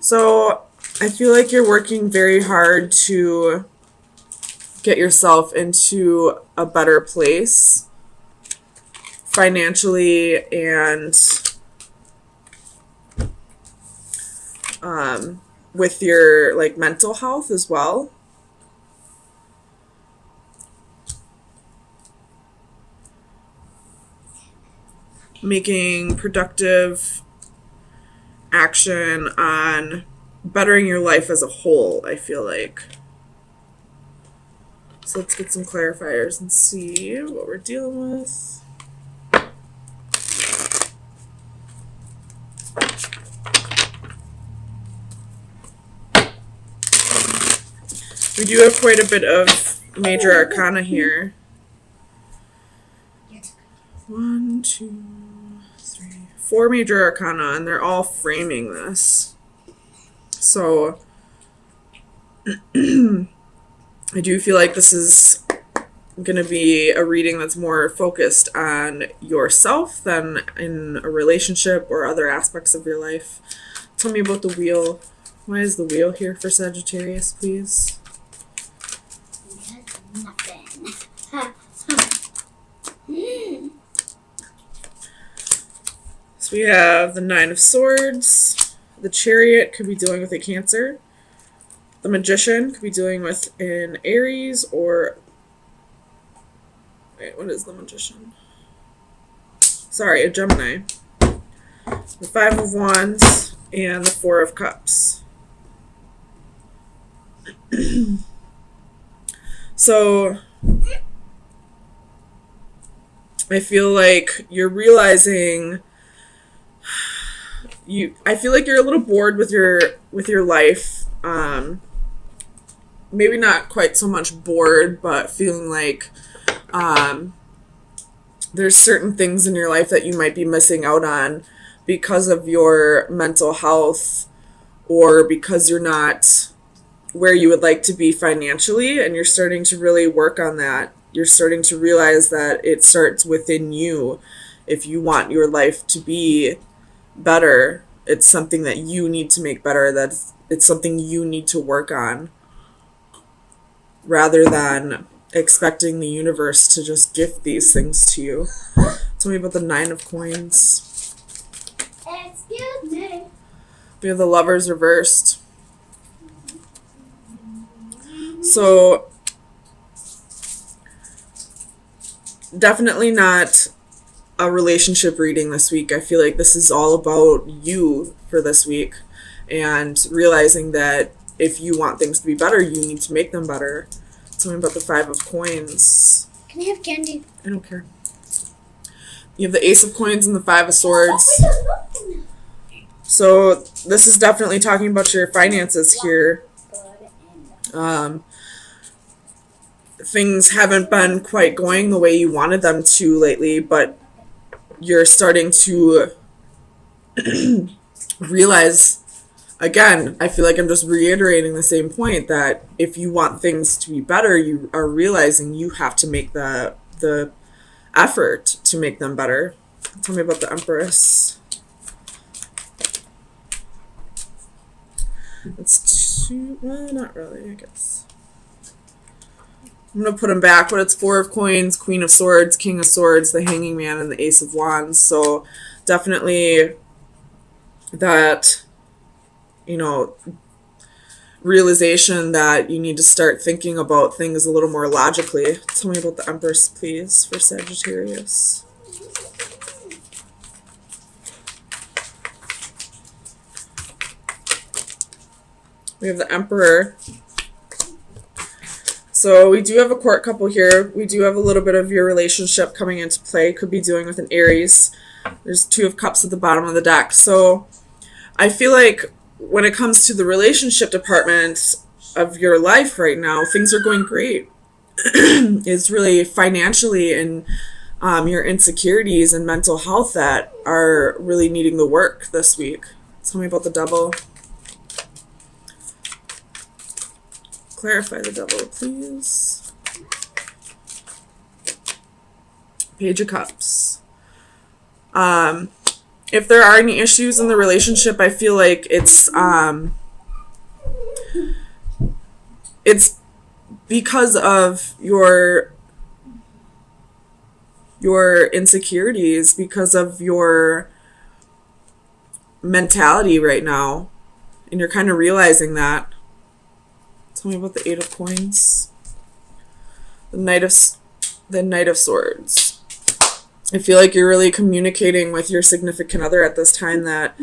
So I feel like you're working very hard to get yourself into a better place financially and with your like mental health as well. Making productive action on bettering your life as a whole, I feel like. So let's get some clarifiers and see what we're dealing with. We do have quite a bit of major arcana here. 1, 2, 3, 4 major arcana, and they're all framing this. So I do feel like this is going to be a reading that's more focused on yourself than in a relationship or other aspects of your life. Tell me about the wheel. Why is the wheel here for Sagittarius, please? Nothing. So we have the 9 of Swords. The Chariot could be dealing with a Cancer. The Magician could be dealing with an Aries or... Wait, what is the Magician? Sorry, a Gemini. The 5 of Wands and the 4 of Cups. So I feel like you're realizing I feel like you're a little bored with your life. Maybe not quite so much bored, but feeling like there's certain things in your life that you might be missing out on because of your mental health or because you're not where you would like to be financially, and you're starting to really work on that. You're starting to realize that it starts within you. If you want your life to be better, it's something that you need to make better. It's something you need to work on rather than expecting the universe to just gift these things to you. Tell me about the 9 of Coins. Excuse me. We have the Lovers reversed. So definitely not a relationship reading this week. I feel like this is all about you for this week and realizing that if you want things to be better, you need to make them better. Tell me about the 5 of Coins. Can I have candy? I don't care. You have the Ace of Coins and the 5 of Swords. So this is definitely talking about your finances here. Things haven't been quite going the way you wanted them to lately, but you're starting to realize, again, I feel like I'm just reiterating the same point, that if you want things to be better, you are realizing you have to make the effort to make them better. Tell me about the Empress. It's two, well, not really, I guess. I'm going to put them back, but it's 4 of Coins, Queen of Swords, King of Swords, the Hanging Man, and the Ace of Wands. So definitely that, realization that you need to start thinking about things a little more logically. Tell me about the Empress, please, for Sagittarius. We have the Emperor. So we do have a court couple here. We do have a little bit of your relationship coming into play. Could be dealing with an Aries. There's 2 of Cups at the bottom of the deck. So I feel like when it comes to the relationship department of your life right now, things are going great. It's really financially and your insecurities and mental health that are really needing the work this week. Tell me about the Devil. Clarify the Devil, please. Page of Cups. if there are any issues in the relationship, I feel like it's because of your insecurities, because of your mentality right now, and you're kind of realizing that. Tell me about the Eight of Coins. The Knight of Swords. I feel like you're really communicating with your significant other at this time that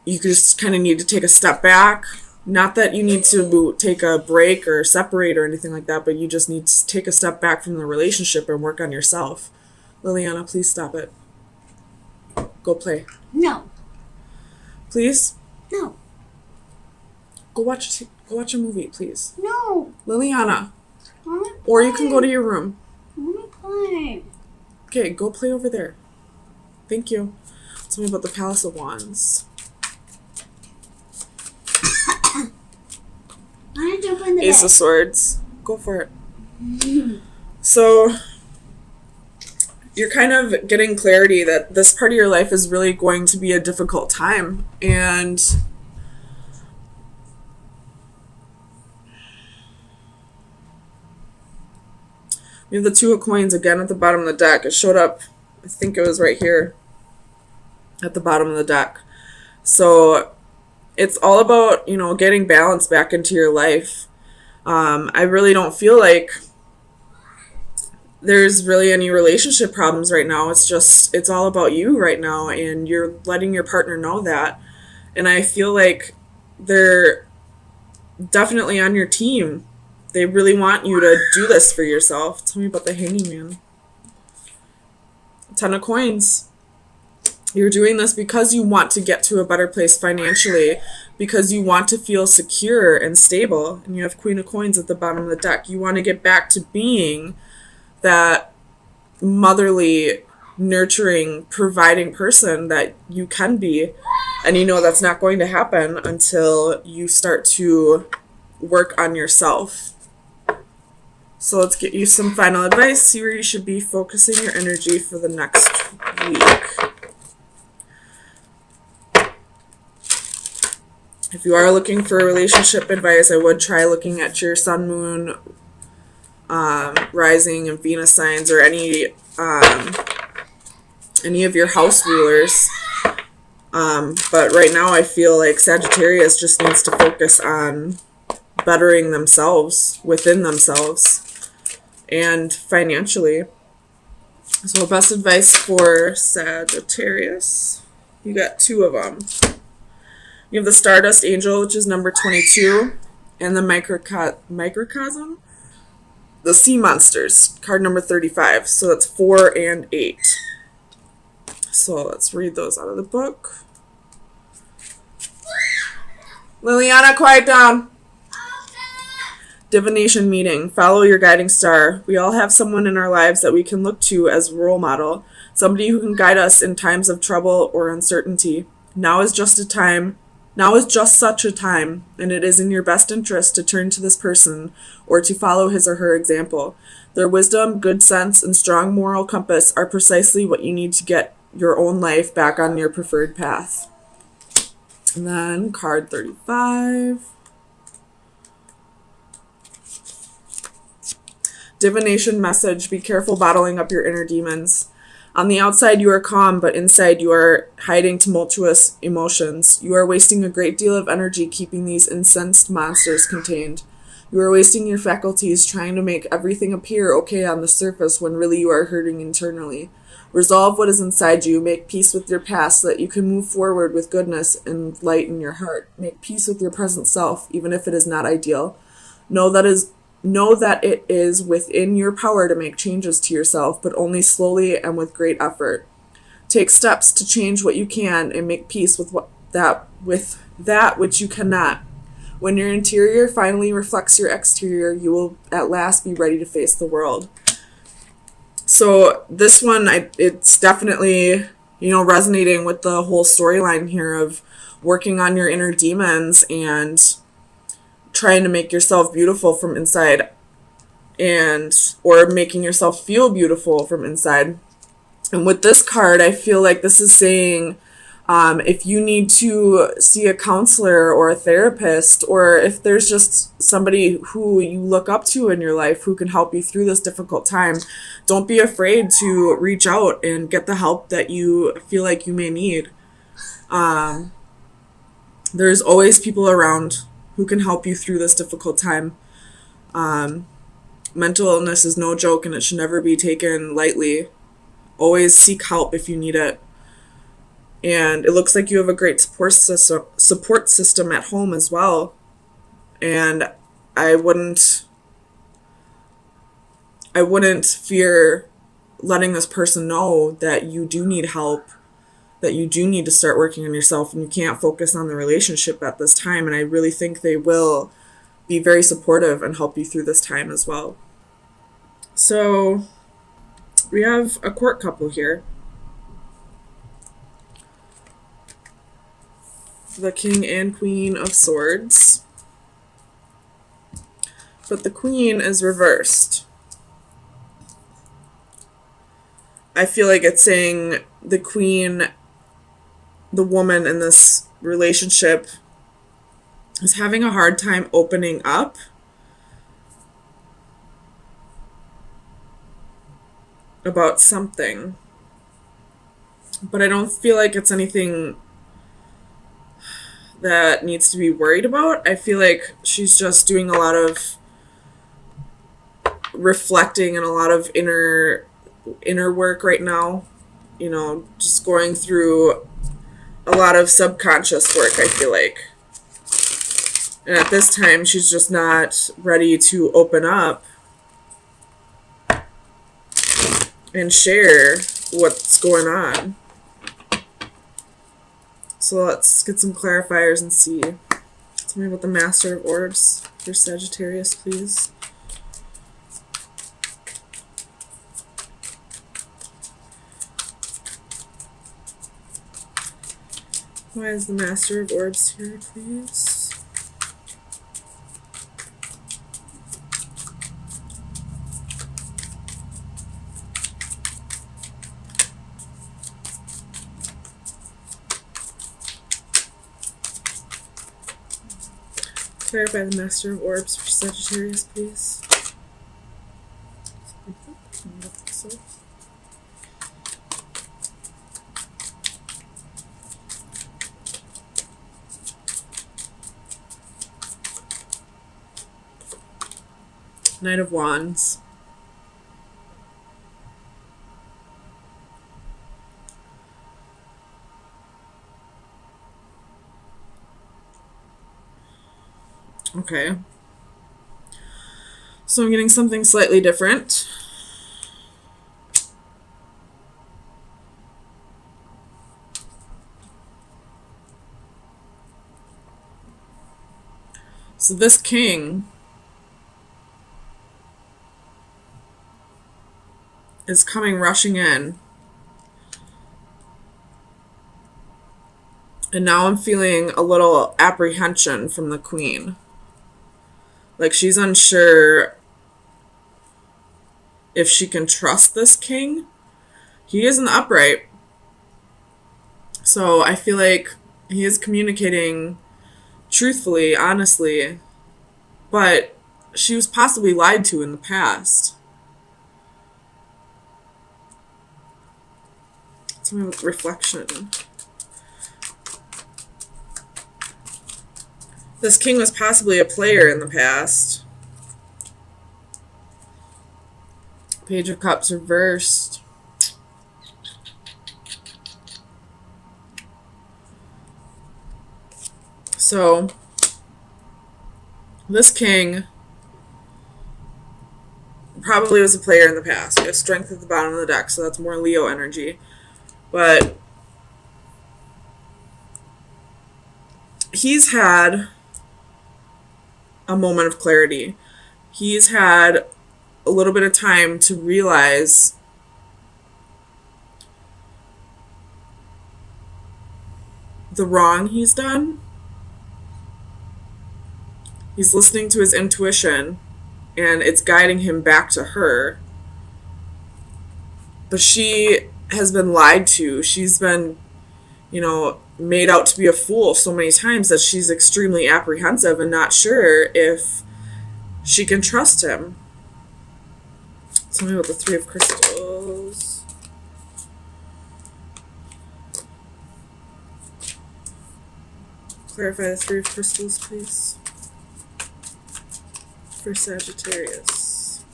you just kind of need to take a step back. Not that you need to take a break or separate or anything like that, but you just need to take a step back from the relationship and work on yourself. Liliana, please stop it. Go play. No. Please? No. Go watch a movie, please. No. Liliana. Mommy, Or you can go to your room. Mommy, play. Okay, go play over there. Thank you. Tell me about the Palace of Wands. I jump in the Ace bed. of Swords. Go for it. So, you're kind of getting clarity that this part of your life is really going to be a difficult time. And we have the Two of Coins again at the bottom of the deck. It showed up, I think it was right here at the bottom of the deck. So it's all about, getting balance back into your life. I really don't feel like there's really any relationship problems right now. It's all about you right now, and you're letting your partner know that. And I feel like they're definitely on your team. They really want you to do this for yourself. Tell me about the Hanging Man. Ten of Coins. You're doing this because you want to get to a better place financially, because you want to feel secure and stable. And you have Queen of Coins at the bottom of the deck. You want to get back to being that motherly, nurturing, providing person that you can be. And that's not going to happen until you start to work on yourself. So let's get you some final advice. See where you should be focusing your energy for the next week. If you are looking for relationship advice, I would try looking at your sun, moon, rising, and Venus signs, or any of your house rulers. But right now I feel like Sagittarius just needs to focus on bettering themselves, within themselves, and financially. So best advice for Sagittarius. You got two of them. You have the Stardust Angel, which is number 22, and the Microcosm, the Sea Monsters, card number 35. So that's 4 and 8. So let's read those out of the book. Liliana, quiet down. Divination meeting. Follow your guiding star. We all have someone in our lives that we can look to as a role model, somebody who can guide us in times of trouble or uncertainty. Now is just such a time, and it is in your best interest to turn to this person or to follow his or her example. Their wisdom, good sense, and strong moral compass are precisely what you need to get your own life back on your preferred path. And then card 35. Divination message. Be careful bottling up your inner demons. On the outside, you are calm, but inside you are hiding tumultuous emotions. You are wasting a great deal of energy keeping these incensed monsters contained. You are wasting your faculties trying to make everything appear okay on the surface when really you are hurting internally. Resolve what is inside you. Make peace with your past so that you can move forward with goodness and light in your heart. Make peace with your present self, even if it is not ideal. Know that it is within your power to make changes to yourself, but only slowly and with great effort. Take steps to change what you can and make peace with that which you cannot. When your interior finally reflects your exterior, you will at last be ready to face the world. So this one, it's definitely, resonating with the whole storyline here of working on your inner demons and trying to make yourself beautiful from inside, or making yourself feel beautiful from inside. And with this card, I feel like this is saying if you need to see a counselor or a therapist, or if there's just somebody who you look up to in your life who can help you through this difficult time, don't be afraid to reach out and get the help that you feel like you may need. There's always people around who can help you through this difficult time. Mental illness is no joke, and it should never be taken lightly. Always seek help if you need it. And it looks like you have a great support system at home as well. And I wouldn't fear letting this person know that you do need help, that you do need to start working on yourself, and you can't focus on the relationship at this time. And I really think they will be very supportive and help you through this time as well. So we have a court couple here. The King and Queen of Swords. But the Queen is reversed. I feel like it's saying the Queen, the woman in this relationship, is having a hard time opening up. About something. But I don't feel like it's anything that needs to be worried about. I feel like she's just doing a lot of reflecting and a lot of inner work right now. You know, just going through a lot of subconscious work, I feel like. And at this time, she's just not ready to open up and share what's going on. So let's get some clarifiers and see. Tell me about the Master of Orbs for Sagittarius, please. Why is the Master of Orbs here, please? Clarify the Master of Orbs for Sagittarius, please. Knight of Wands. Okay. So I'm getting something slightly different. So this king is coming rushing in. And now I'm feeling a little apprehension from the queen. Like she's unsure if she can trust this king. He is in the upright. So I feel like he is communicating truthfully, honestly, but she was possibly lied to in the past. Tell me with reflection. This king was possibly a player in the past. Page of Cups reversed. So, this king probably was a player in the past. We have Strength at the bottom of the deck, so that's more Leo energy. But he's had a moment of clarity. He's had a little bit of time to realize the wrong he's done. He's listening to his intuition, and it's guiding him back to her. But she has been lied to. She's been, made out to be a fool so many times that she's extremely apprehensive and not sure if she can trust him. Tell me about the Three of Crystals. Clarify the Three of Crystals, please. For Sagittarius.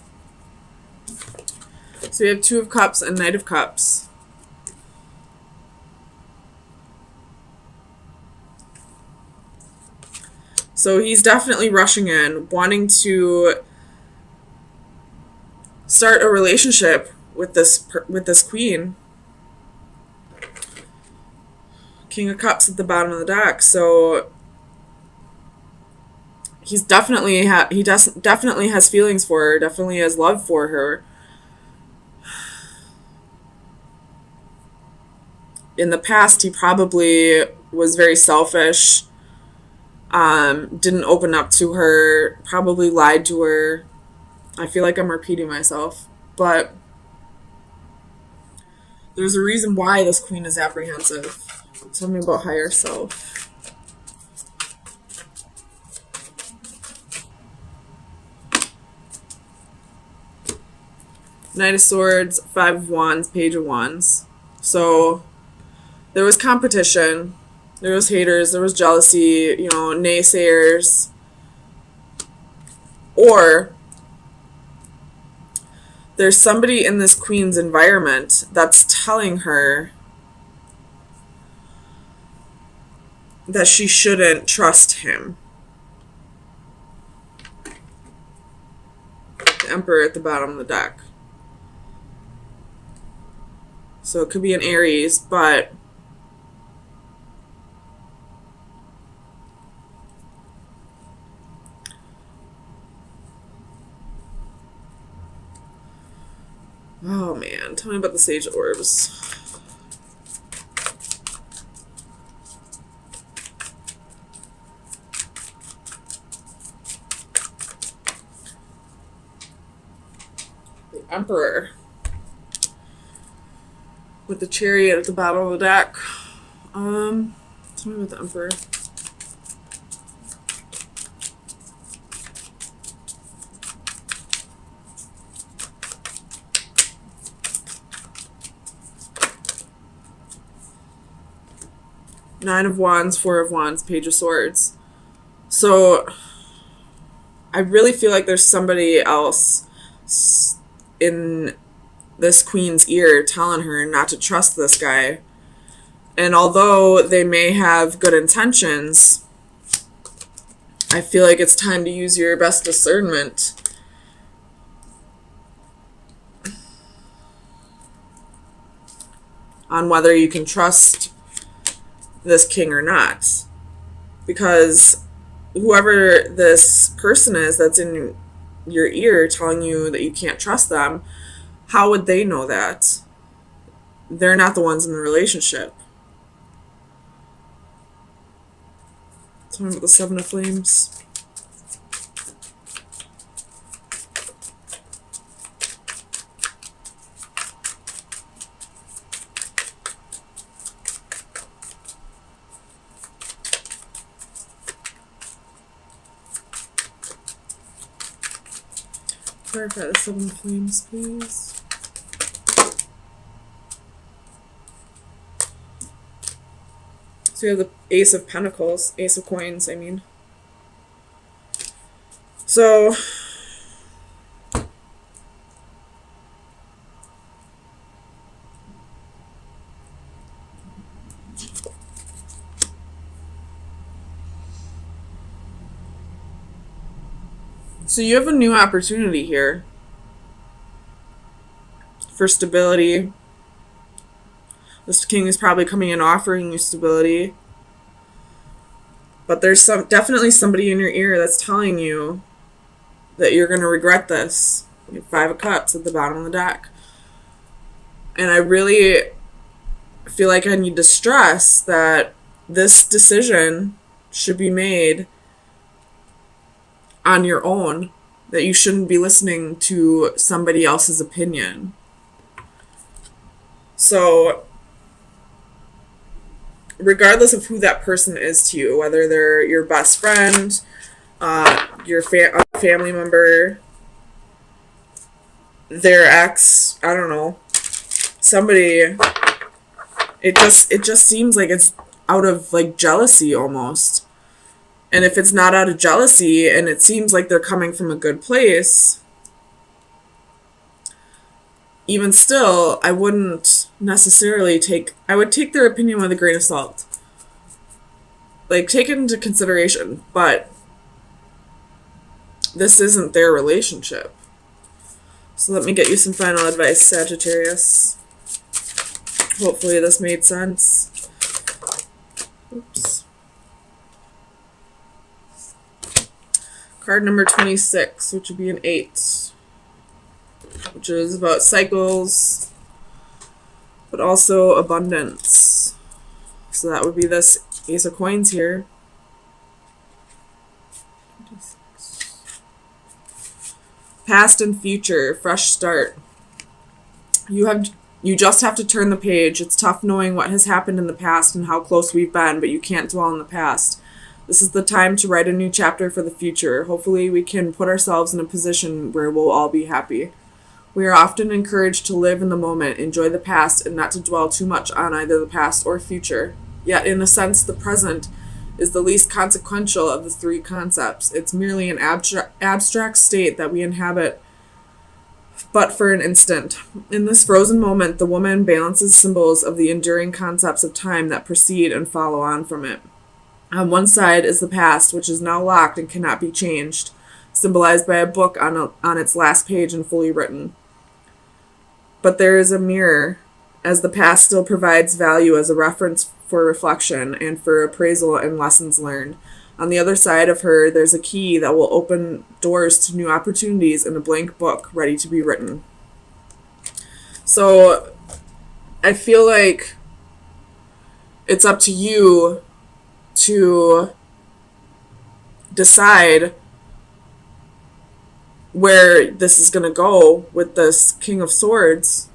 So we have Two of Cups and Knight of Cups. So he's definitely rushing in, wanting to start a relationship with this queen. King of Cups at the bottom of the deck. So he's definitely definitely has feelings for her, definitely has love for her. In the past, he probably was very selfish, didn't open up to her, probably lied to her. I feel like I'm repeating myself, but there's a reason why this queen is apprehensive. Tell me about higher self. Knight of Swords, Five of Wands, Page of Wands. So there was competition, there was haters, there was jealousy, naysayers. Or there's somebody in this queen's environment that's telling her that she shouldn't trust him. The Emperor at the bottom of the deck. So it could be an Aries, but oh man, tell me about the Sage Orbs. The Emperor with the Chariot at the bottom of the deck. Tell me about the Emperor. Nine of Wands, Four of Wands, Page of Swords. So I really feel like there's somebody else in this queen's ear telling her not to trust this guy. And although they may have good intentions, I feel like it's time to use your best discernment. On whether you can trust this king or not, because whoever this person is that's in your ear telling you that you can't trust them, how would they know that? They're not the ones in the relationship. Tell me about the Seven of Flames. Clarify the Seven of Flames, please. So you have the Ace of Pentacles, Ace of Coins, I mean. So you have a new opportunity here for stability. This king is probably coming in offering you stability. But there's definitely somebody in your ear that's telling you that you're going to regret this. You have Five of Cups at the bottom of the deck. And I really feel like I need to stress that this decision should be made on your own, that you shouldn't be listening to somebody else's opinion. So regardless of who that person is to you, whether they're your best friend, your family member, their ex, I don't know, somebody, it just seems like it's out of like jealousy almost. And if it's not out of jealousy and it seems like they're coming from a good place, even still, I wouldn't necessarily I would take their opinion with a grain of salt. Like, take it into consideration, but this isn't their relationship. So let me get you some final advice, Sagittarius. Hopefully this made sense. Oops. Card number 26, which would be an 8, which is about cycles, but also abundance. So that would be this Ace of Coins here. 26. Past and future, fresh start. You just have to turn the page. It's tough knowing what has happened in the past and how close we've been, but you can't dwell in the past. This is the time to write a new chapter for the future. Hopefully we can put ourselves in a position where we'll all be happy. We are often encouraged to live in the moment, enjoy the past, and not to dwell too much on either the past or future. Yet, in a sense, the present is the least consequential of the three concepts. It's merely an abstract state that we inhabit but for an instant. In this frozen moment, the woman balances symbols of the enduring concepts of time that precede and follow on from it. On one side is the past, which is now locked and cannot be changed, symbolized by a book on its last page and fully written. But there is a mirror, as the past still provides value as a reference for reflection and for appraisal and lessons learned. On the other side of her, there's a key that will open doors to new opportunities in a blank book ready to be written. So I feel like it's up to you to decide where this is going to go with this King of Swords.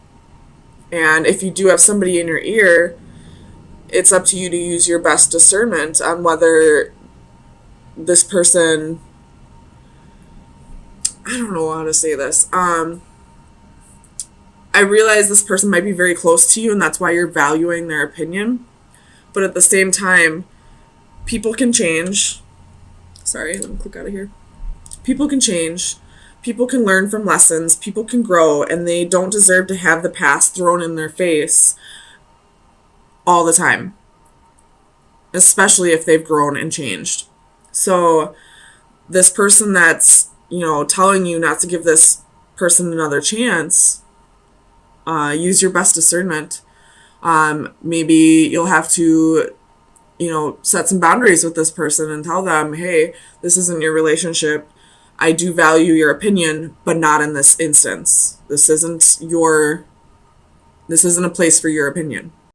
And if you do have somebody in your ear, it's up to you to use your best discernment on whether this person, I don't know how to say this. I realize this person might be very close to you and that's why you're valuing their opinion. But at the same time, people can change. Sorry, let me click out of here. People can change. People can learn from lessons. People can grow, and they don't deserve to have the past thrown in their face all the time, especially if they've grown and changed. So this person that's, telling you not to give this person another chance, use your best discernment. Maybe you'll have to set some boundaries with this person and tell them, hey, this isn't your relationship. I do value your opinion, but not in this instance. This isn't a place for your opinion.